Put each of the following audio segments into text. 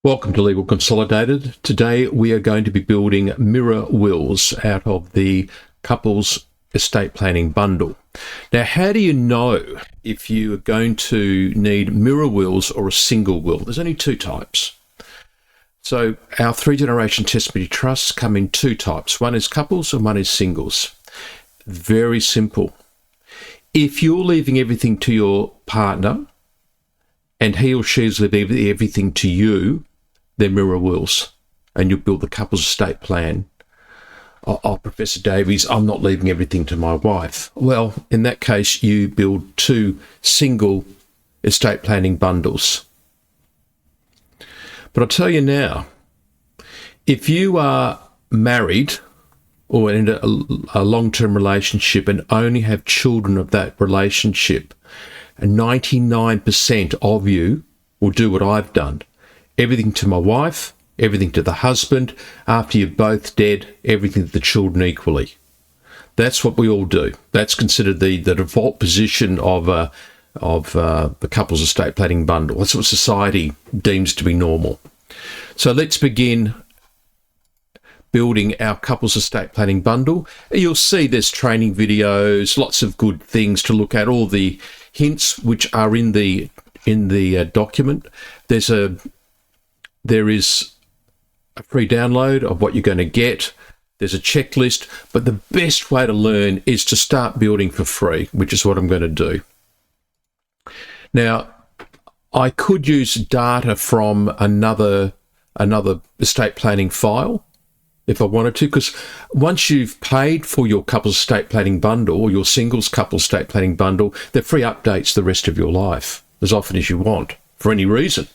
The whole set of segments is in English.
Welcome to Legal Consolidated. Today we are going to be building mirror wills out of the couples estate planning bundle. Now, how do you know if you are going to need mirror wills or a single will? There's only two types. So our three-generation testamentary trusts come in two types. One is couples and one is singles. Very simple. If you're leaving everything to your partner and he or she is leaving everything to you, they're mirror wills, and you build the couple's estate plan. Oh, Professor Davies, I'm not leaving everything to my wife. Well, in that case, you build two single estate planning bundles. But I'll tell you now, if you are married or in a long-term relationship and only have children of that relationship, 99% of you will do what I've done. Everything to my wife, everything to the husband. After you're both dead, everything to the children equally. That's what we all do. That's considered the default position of the couple's estate planning bundle. That's what society deems to be normal. So let's begin building our couple's estate planning bundle. You'll see there's training videos, lots of good things to look at, all the hints which are in the document. There is a free download of what you're going to get. There's a checklist, but the best way to learn is to start building for free, which is what I'm going to do. Now, I could use data from another estate planning file if I wanted to, because once you've paid for your couple's estate planning bundle or your singles couple estate planning bundle, they're free updates the rest of your life, as often as you want, for any reason.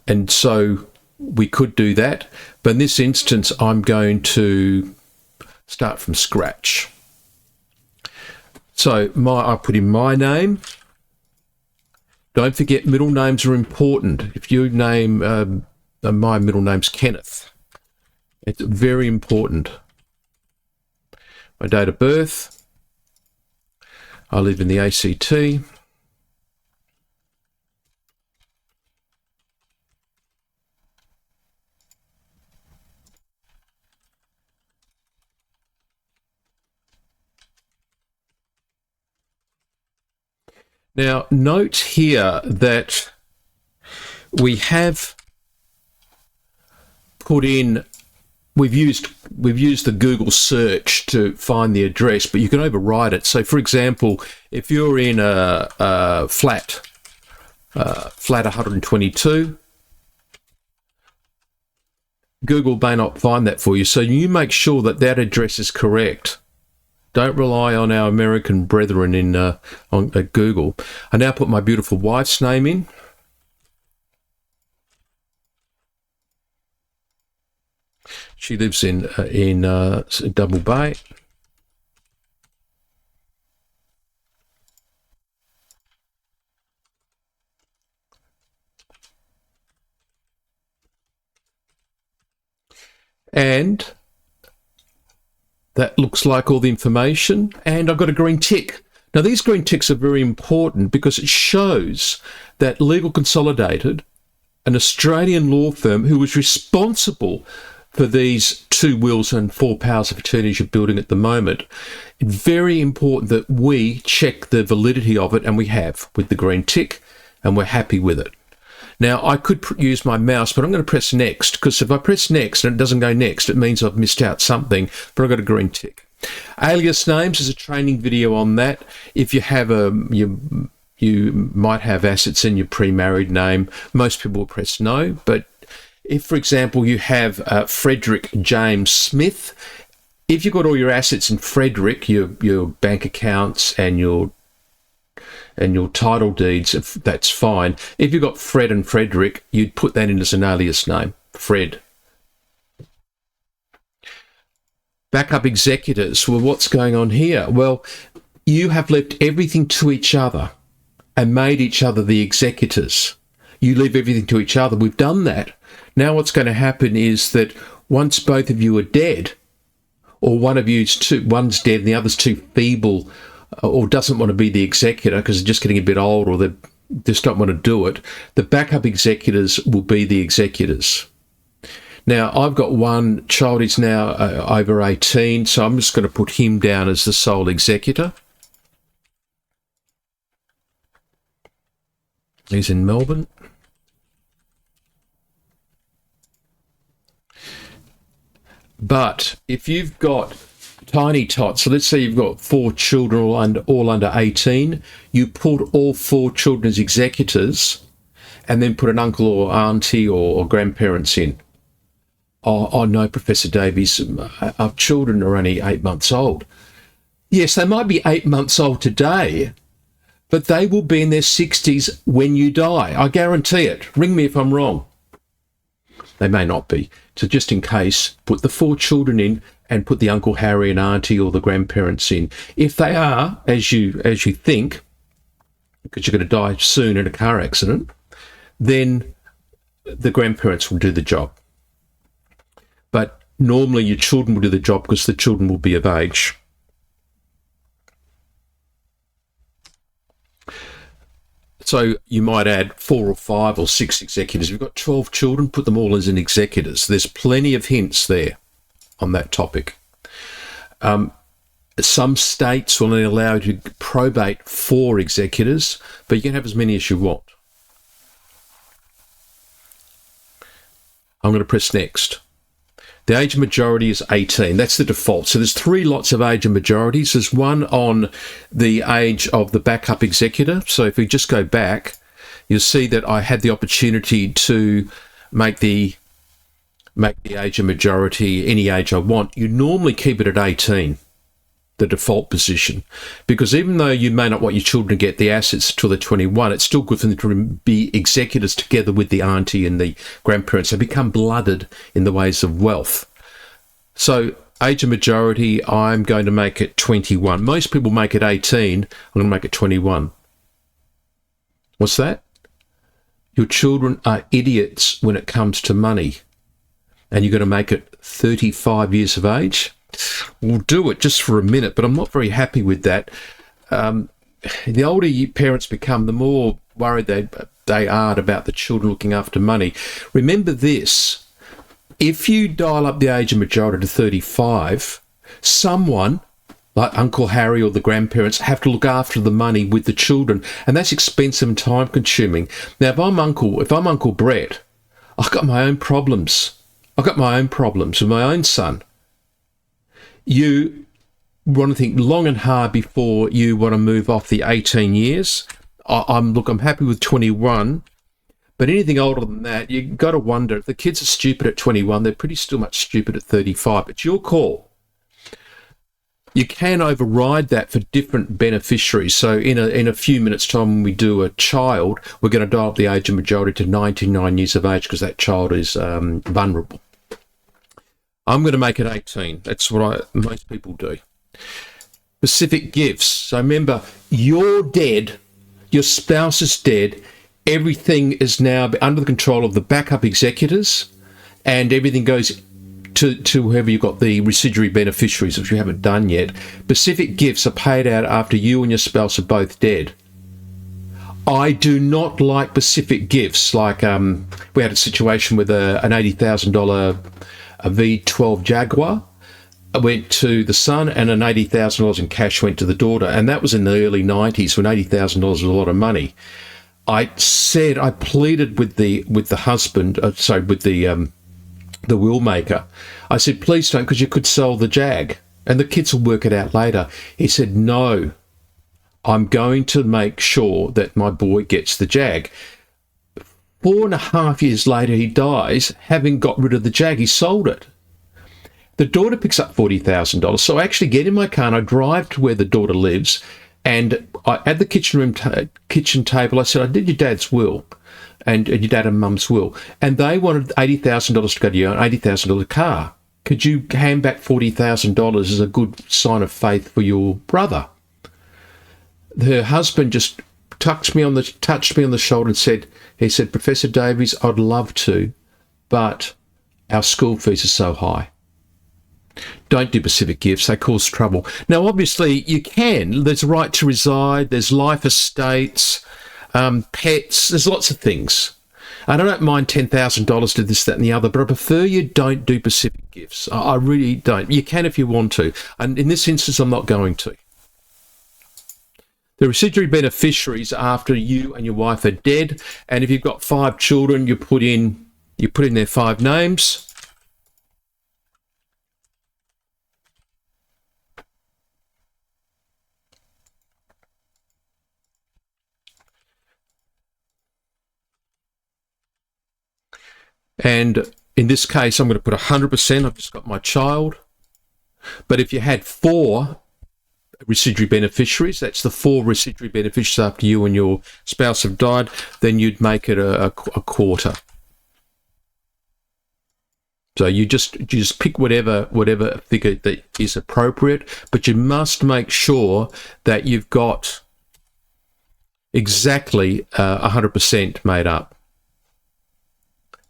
And so we could do that, but in this instance, I'm going to start from scratch. So I put in my name. Don't forget, middle names are important. If you name, my middle name's Kenneth, it's very important. My date of birth. I live in the ACT. Now, note here that we have put in, we've used the Google search to find the address, but you can override it. So, for example, if you're in a flat 122, Google may not find that for you. So you make sure that that address is correct. Don't rely on our American brethren at Google. I now put my beautiful wife's name in. She lives in Double Bay. And that looks like all the information, and I've got a green tick. Now, these green ticks are very important because it shows that Legal Consolidated, an Australian law firm who was responsible for these two wills and four powers of attorney you're building at the moment, it's very important that we check the validity of it, and we have with the green tick, and we're happy with it. Now, I could use my mouse, but I'm going to press next, because if I press next and it doesn't go next, it means I've missed out something, but I've got a green tick. Alias names is a training video on that. If you have you might have assets in your pre-married name. Most people will press no, but if, for example, you have Frederick James Smith, if you've got all your assets in Frederick, your bank accounts and your title deeds, that's fine. If you've got Fred and Frederick, you'd put that in as an alias name, Fred. Backup executors. Well, what's going on here? Well, you have left everything to each other and made each other the executors. You leave everything to each other. We've done that. Now what's going to happen is that once both of you are dead, or one's dead and the other's too feeble or doesn't want to be the executor because they're just getting a bit old, or they're just don't want to do it, the backup executors will be the executors. Now, I've got one child, he's now over 18, so I'm just going to put him down as the sole executor. He's in Melbourne. But if you've got tiny tots, so let's say you've got 4 children all under 18, you put all 4 children as executors and then put an uncle or auntie or grandparents in. Oh no, Professor Davies, our children are only 8 months old. Yes, they might be 8 months old today, but they will be in their 60s when you die. I guarantee it. Ring me if I'm wrong. They may not be. So just in case, put the 4 children in and put the Uncle Harry and Auntie or the grandparents in. If they are, as you think, because you're going to die soon in a car accident, then the grandparents will do the job. But normally your children will do the job because the children will be of age. So you might add 4 or 5 or 6 executors. If you've got 12 children, put them all as in executors. There's plenty of hints there on that topic. Some states will only allow you to probate 4 executors, but you can have as many as you want. I'm going to press next. The age of majority is 18. That's the default. So there's 3 lots of age of majorities. There's one on the age of the backup executor. So if we just go back, you'll see that I had the opportunity to make the age of majority any age I want. You normally keep it at 18, the default position, because even though you may not want your children to get the assets till they're 21, it's still good for them to be executors together with the auntie and the grandparents. They become blooded in the ways of wealth. So age of majority, I'm going to make it 21. Most people make it 18. I'm going to make it 21. What's that? Your children are idiots when it comes to money, and you're going to make it 35 years of age. We'll do it just for a minute, but I'm not very happy with that. The older parents become, the more worried they are about the children looking after money. Remember this, if you dial up the age of majority to 35, someone like Uncle Harry or the grandparents have to look after the money with the children, and that's expensive and time consuming. Now, if I'm Uncle Brett, I've got my own problems. I've got my own problems with my own son. You want to think long and hard before you want to move off the 18 years. I'm happy with 21, but anything older than that, you've got to wonder. If the kids are stupid at 21, they're pretty still much stupid at 35. It's your call. You can override that for different beneficiaries. So in a few minutes' time, when we do a child, we're going to dial up the age of majority to 99 years of age because that child is vulnerable. I'm going to make it 18. That's what most people do. Specific gifts. So remember, you're dead, your spouse is dead, everything is now under the control of the backup executors, and everything goes to whoever you've got the residuary beneficiaries, which you haven't done yet. Specific gifts are paid out after you and your spouse are both dead. I do not like specific gifts. Like we had a situation with an $80,000 a V12 Jaguar went to the son, and an $80,000 in cash went to the daughter. And that was in the early 90s when $80,000 was a lot of money. I pleaded with the husband, with the will maker. I said, please don't, because you could sell the Jag and the kids will work it out later. He said, no, I'm going to make sure that my boy gets the Jag. 4.5 years later, he dies, having got rid of the Jag. He sold it. The daughter picks up $40,000. So I actually get in my car and I drive to where the daughter lives. And at the kitchen table, I said, I did your dad's will and your dad and mum's will. And they wanted $80,000 to go to you, an $80,000 car. Could you hand back $40,000 as a good sign of faith for your brother? Her husband just touched me on the shoulder and said, Professor Davies, I'd love to, but our school fees are so high. Don't do specific gifts. They cause trouble. Now, obviously, you can. There's a right to reside. There's life estates. pets. There's lots of things. And I don't mind $10,000 to this, that and the other, but I prefer you don't do specific gifts. I really don't. You can if you want to. And in this instance, I'm not going to. The residuary beneficiaries after you and your wife are dead, and if you've got 5 children, you put in their 5 names. And in this case, I'm going to put 100%. I've just got my child. But if you had 4 residuary beneficiaries, that's the 4 residuary beneficiaries after you and your spouse have died, then you'd make it a quarter. So you just pick whatever figure that is appropriate, but you must make sure that you've got exactly 100% made up.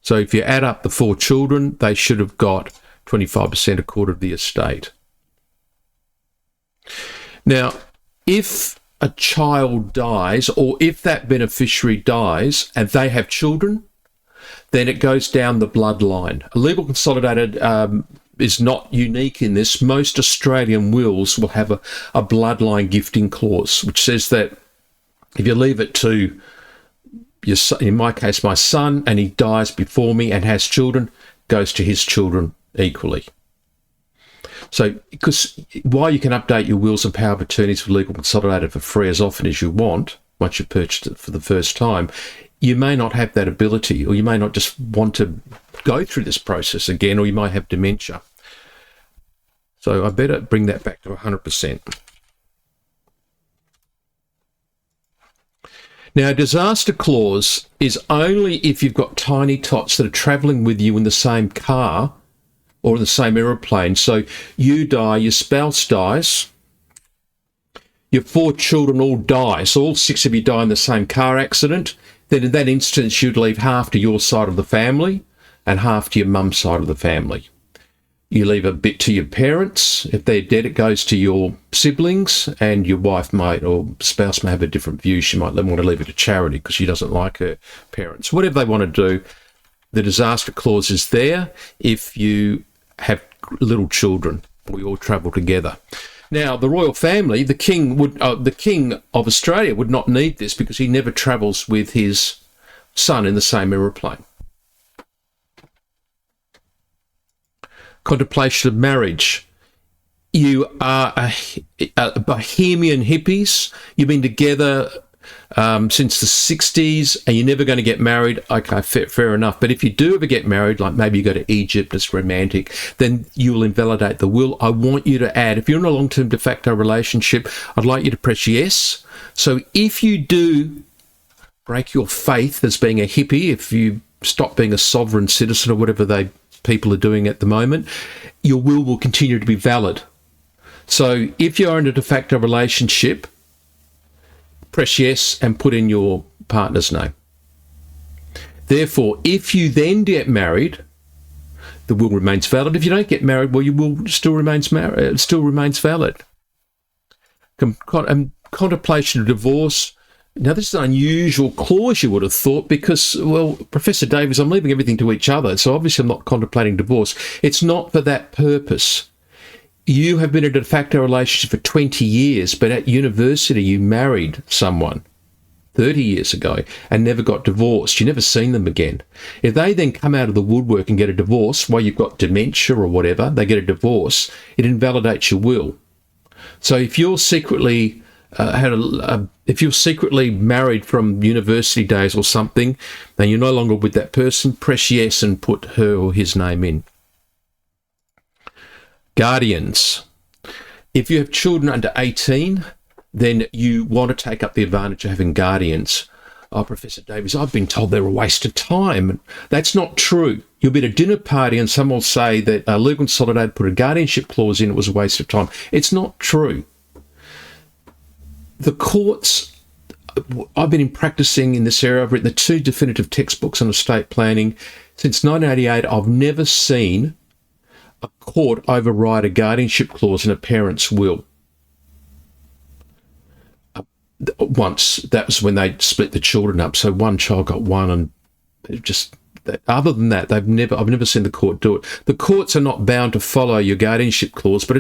So if you add up the 4 children, they should have got 25%, a quarter of the estate. Now, if a child dies, or if that beneficiary dies and they have children, then it goes down the bloodline. A legal consolidated is not unique in this. Most Australian wills will have a bloodline gifting clause, which says that if you leave it to your son, in my case, my son, and he dies before me and has children, goes to his children equally. So, because while you can update your wills and power of attorneys for legal consolidated for free as often as you want, once you've purchased it for the first time, you may not have that ability, or you may not just want to go through this process again, or you might have dementia. So I better bring that back to 100%. Now, a disaster clause is only if you've got tiny tots that are travelling with you in the same car or in the same aeroplane. So you die, your spouse dies, your 4 children all die, so all 6 of you die in the same car accident. Then in that instance, you'd leave half to your side of the family and half to your mum's side of the family. You leave a bit to your parents. If they're dead, it goes to your siblings, and your wife might, or spouse may have a different view. She might want to leave it to charity because she doesn't like her parents. Whatever they want to do, the disaster clause is there if you have little children or you all travel together. Now, the royal family, the king of Australia would not need this because he never travels with his son in the same aeroplane. Contemplation of marriage. You are a bohemian hippies. You've been together since the 60s and you're never going to get married. Okay, fair enough. But if you do ever get married, like maybe you go to Egypt, it's romantic, then you will invalidate the will. I want you to add, if you're in a long-term de facto relationship, I'd like you to press yes. So if you do break your faith as being a hippie, if you stop being a sovereign citizen or whatever people are doing at the moment, your will continue to be valid. So if you're in a de facto relationship, press yes and put in your partner's name. Therefore, if you then get married, the will remains valid. If you don't get married, well, your will still remains valid. Contemplation of divorce. Now, this is an unusual clause, you would have thought, because, well, Professor Davies, I'm leaving everything to each other, so obviously I'm not contemplating divorce. It's not for that purpose. You have been in a de facto relationship for 20 years, but at university you married someone 30 years ago and never got divorced. You never seen them again. If they then come out of the woodwork and get a divorce, while you've got dementia or whatever, they get a divorce, it invalidates your will. So if you're secretly married from university days or something, and you're no longer with that person, press yes and put her or his name in. Guardians. If you have children under 18, then you want to take up the advantage of having guardians. Oh, Professor Davies, I've been told they're a waste of time. That's not true. You'll be at a dinner party and someone will say that Legal Consolidated put a guardianship clause in, it was a waste of time. It's not true. The courts, I've been practicing in this area. I've written the 2 definitive textbooks on estate planning. Since 1988, I've never seen a court override a guardianship clause in a parent's will. once. That was when they split the children up. So one child got one, and it just, other than that, I've never seen the court do it. The courts are not bound to follow your guardianship clause, but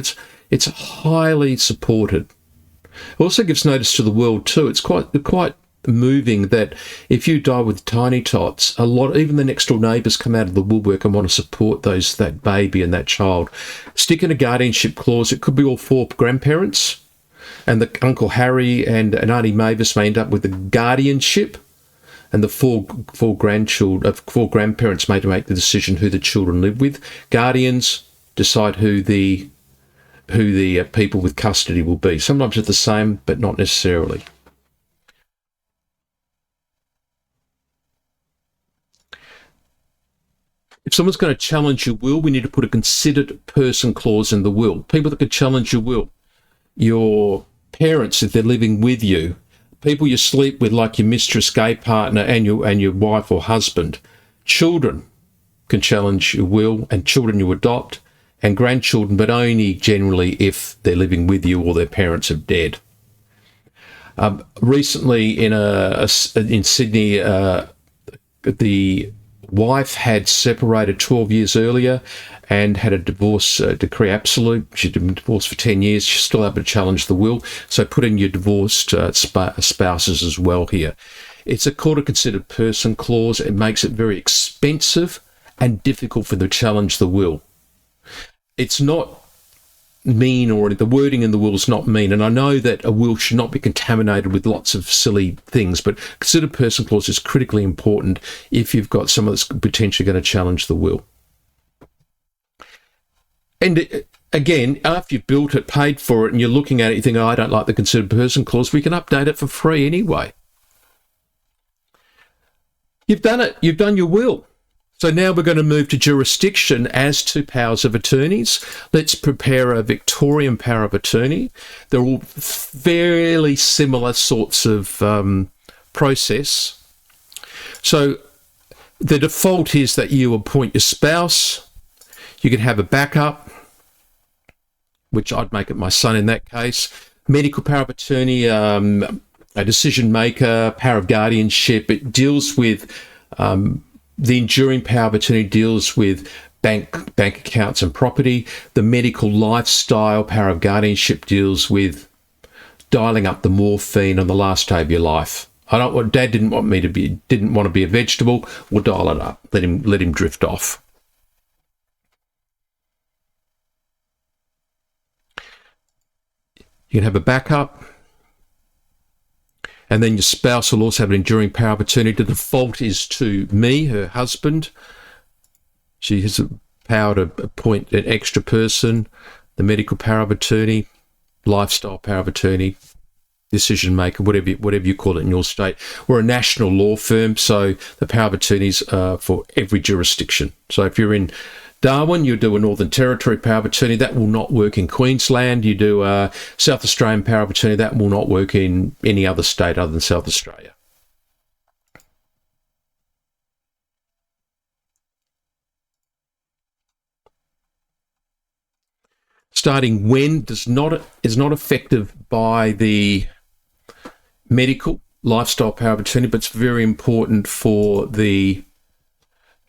it's highly supported. It also gives notice to the world too. It's quite moving that if you die with tiny tots, even the next door neighbours come out of the woodwork and want to support that baby and that child. Stick in a guardianship clause. It could be all four grandparents, and the Uncle Harry and Auntie Mavis may end up with the guardianship, and the four grandparents may make the decision who the children live with. Guardians decide who the people with custody will be. Sometimes it's the same, but not necessarily. If someone's going to challenge your will, we need to put a considered person clause in the will. People that could challenge your will, your parents if they're living with you, people you sleep with like your mistress, gay partner, and your wife or husband. Children can challenge your will, and children you adopt, and grandchildren, but only generally if they're living with you or their parents have dead. Recently in Sydney, the wife had separated 12 years earlier and had a divorce decree absolute. She'd been divorced for 10 years. She's still able to challenge the will. So put in your divorced spouses as well here. It's a court of considered person clause. It makes it very expensive and difficult for them to challenge the will. It's not mean, or the wording in the will is not mean, and I know that a will should not be contaminated with lots of silly things, but considered person clause is critically important if you've got someone that's potentially going to challenge the will. And again, after you've built it, paid for it, and you're looking at it, you think, I don't like the considered person clause, we can update it for free anyway. You've done it. You've done your will. So now we're going to move to jurisdiction as to powers of attorneys. Let's prepare a Victorian power of attorney. They're all fairly similar sorts of process. So the default is that you appoint your spouse. You can have a backup, which I'd make it my son in that case. Medical power of attorney, a decision maker, power of guardianship. It deals with... the enduring power of attorney deals with bank accounts and property. The medical lifestyle power of guardianship deals with dialing up the morphine on the last day of your life. Dad didn't want to be a vegetable. We'll dial it up. Let him drift off. You can have a backup. And then your spouse will also have an enduring power of attorney. The default is to me, her husband. She has a power to appoint an extra person, the medical power of attorney, lifestyle power of attorney, decision maker, whatever you call it in your state. We're a national law firm, so the power of attorneys are for every jurisdiction. So if you're in Darwin, you do a Northern Territory power of attorney. That will not work in Queensland. You do a South Australian power of attorney. That will not work in any other state other than South Australia. Starting when is not effective by the medical lifestyle power of attorney, but it's very important for the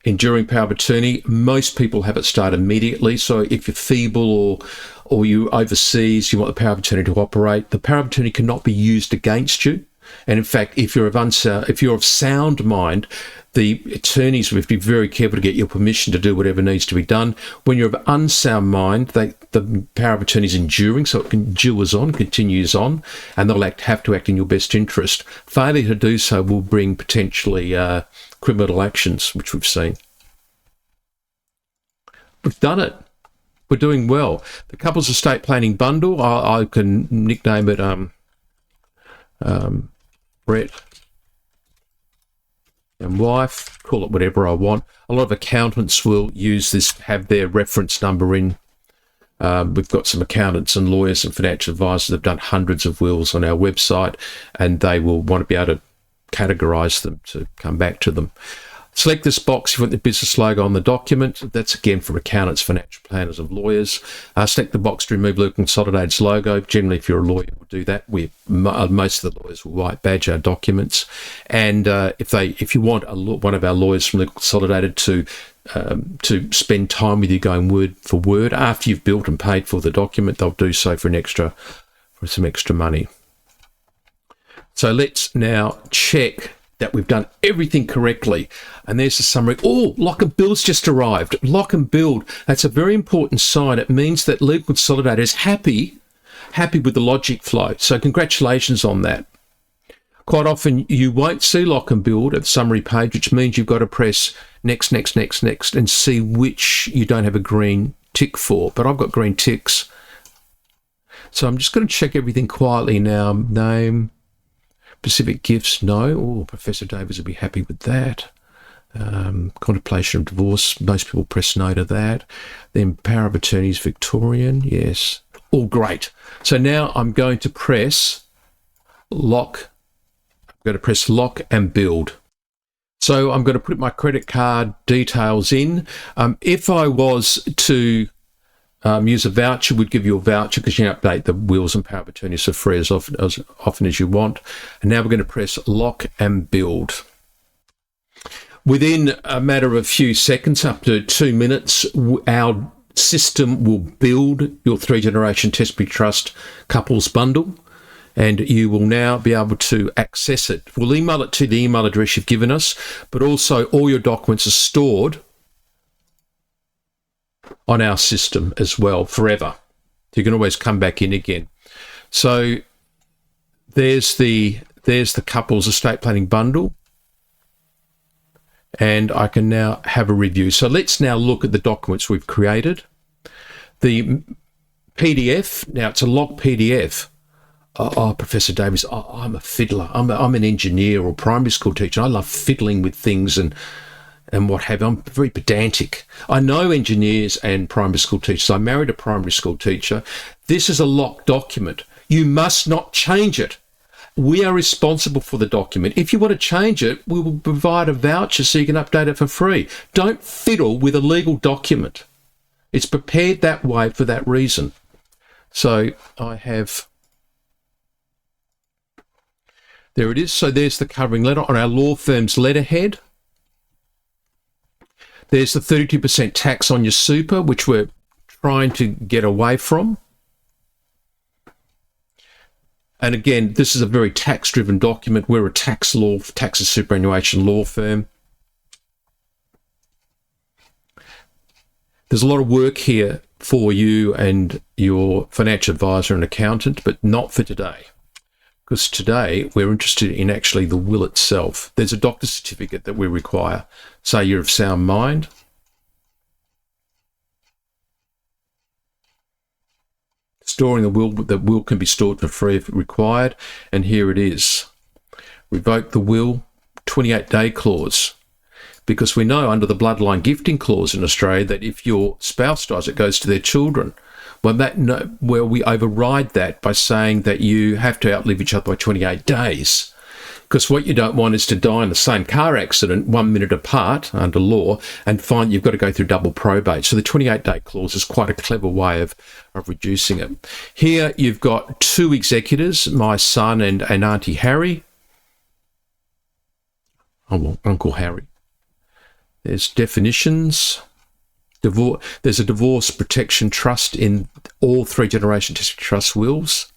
enduring power of attorney. Most people have it start immediately. So if you're feeble or you overseas, you want the power of attorney to operate. The power of attorney cannot be used against you. And in fact, if you're of sound mind, the attorneys will have to be very careful to get your permission to do whatever needs to be done. When you're of unsound mind, the power of attorney is enduring, so it continues on, and they'll have to act in your best interest. Failure to do so will bring potentially criminal actions, which we've seen. We've done it. We're doing well. The couples estate planning bundle, I can nickname it Brett and wife, call it whatever I want. A lot of accountants will use this, have their reference number in. We've got some accountants and lawyers and financial advisors that have done hundreds of wills on our website, and they will want to be able to categorise them to come back to them. Select this box if you want the business logo on the document. That's again for accountants, financial planners, and lawyers. Select the box to remove Legal Consolidated's logo. Generally, if you're a lawyer, we'll do that. Most of the lawyers will white badge our documents. And if you want one of our lawyers from Legal Consolidated to spend time with you going word for word after you've built and paid for the document, they'll do so for some extra money. So let's now check that we've done everything correctly. And there's the summary. Oh, lock and bill's just arrived. Lock and bill. That's a very important sign. It means that Legal Consolidated is happy with the logic flow. So congratulations on that. Quite often you won't see lock and build at the summary page, which means you've got to press next, and see which you don't have a green tick for. But I've got green ticks. So I'm just going to check everything quietly now. Name, Pacific Gifts, no. Oh, Professor Davis will be happy with that. Contemplation of divorce, most people press no to that. Then power of attorneys, Victorian, yes. All great. So now I'm going to press lock. I'm going to press lock and build. So I'm going to put my credit card details in. If I was to use a voucher, would give you a voucher because you can update the wills and power of attorneys for free as often as you want. And now we're going to press lock and build. Within a matter of a few seconds, up to 2 minutes, our system will build your 3-generation Tesbury Trust couples bundle, and you will now be able to access it. We'll email it to the email address you've given us, but also all your documents are stored on our system as well forever. You can always come back in again. So there's the couples estate planning bundle, and I can now have a review. So let's now look at the documents we've created. The PDF, now it's a locked PDF. Oh, Professor Davis, I'm a fiddler. I'm an engineer or primary school teacher. I love fiddling with things and what have you. I'm very pedantic. I know engineers and primary school teachers. I married a primary school teacher. This is a locked document. You must not change it. We are responsible for the document. If you want to change it, we will provide a voucher so you can update it for free. Don't fiddle with a legal document. It's prepared that way for that reason. So I have... There it is. So there's the covering letter on our law firm's letterhead. There's the 32% tax on your super, which we're trying to get away from. And again, this is a very tax-driven document. We're a tax and superannuation law firm. There's a lot of work here for you and your financial advisor and accountant, but not for today. Because today we're interested in actually the will itself. There's a doctor's certificate that we require. Say you're of sound mind. Storing the will can be stored for free if required. And here it is. Revoke the will, 28-day clause. Because we know under the bloodline gifting clause in Australia that if your spouse dies, it goes to their children. Well, we override that by saying that you have to outlive each other by 28 days. Because what you don't want is to die in the same car accident 1 minute apart under law and find you've got to go through double probate. So the 28-day clause is quite a clever way of reducing it. Here you've got 2 executors, my son and Auntie Harry. Oh, well, Uncle Harry. There's definitions. There's a divorce protection trust in all 3-generation Tesbury Trust wills.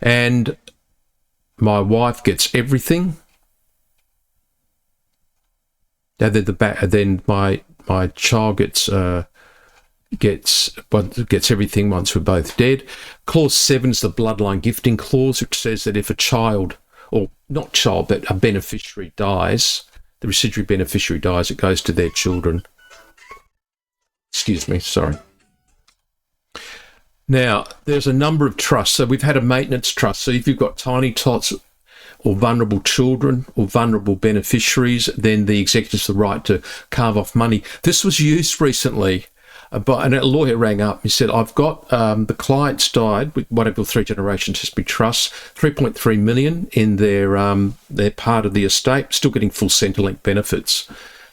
And my wife gets everything. Then my child gets everything once we're both dead. Clause 7 is the bloodline gifting clause, which says that if a child, or not child, but a beneficiary dies, the residuary beneficiary dies, it goes to their children. Excuse me, sorry. Now, there's a number of trusts. So we've had a maintenance trust. So if you've got tiny tots or vulnerable children or vulnerable beneficiaries, then the executors have the right to carve off money. This was used recently And a lawyer rang up. He said, I've got the client's died with one of your three-generation Tesbury trusts, 3.3 million in their part of the estate, still getting full Centrelink benefits.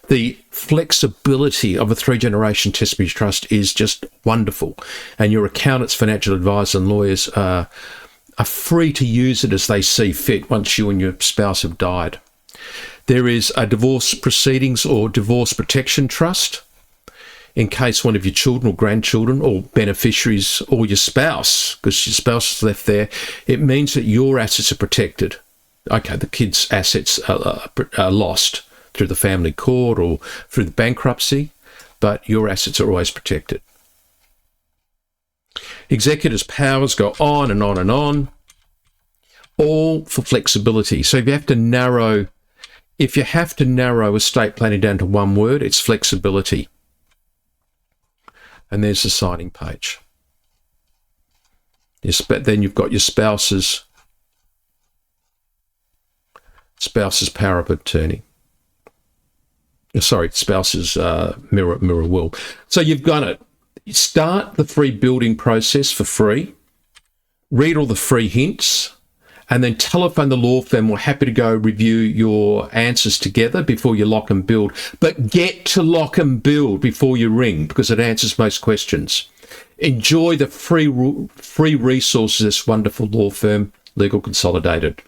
The flexibility of a three-generation Tesbury trust is just wonderful. And your accountants, financial advisors and lawyers are free to use it as they see fit once you and your spouse have died. There is a divorce proceedings or divorce protection trust in case one of your children or grandchildren or beneficiaries or your spouse, because your spouse is left there, it means that your assets are protected. Okay, the kids' assets are lost through the family court or through the bankruptcy, but your assets are always protected. Executors' powers go on and on and on, all for flexibility. So if you have to narrow estate planning down to one word, it's flexibility. And there's the signing page. Then you've got your spouse's power of attorney. Sorry, spouse's mirror will. So you've got it. Start the free building process for free. Read all the free hints. And then telephone the law firm. We're happy to go review your answers together before you lock and build. But get to lock and build before you ring, because it answers most questions. Enjoy the free resources of this wonderful law firm, Legal Consolidated.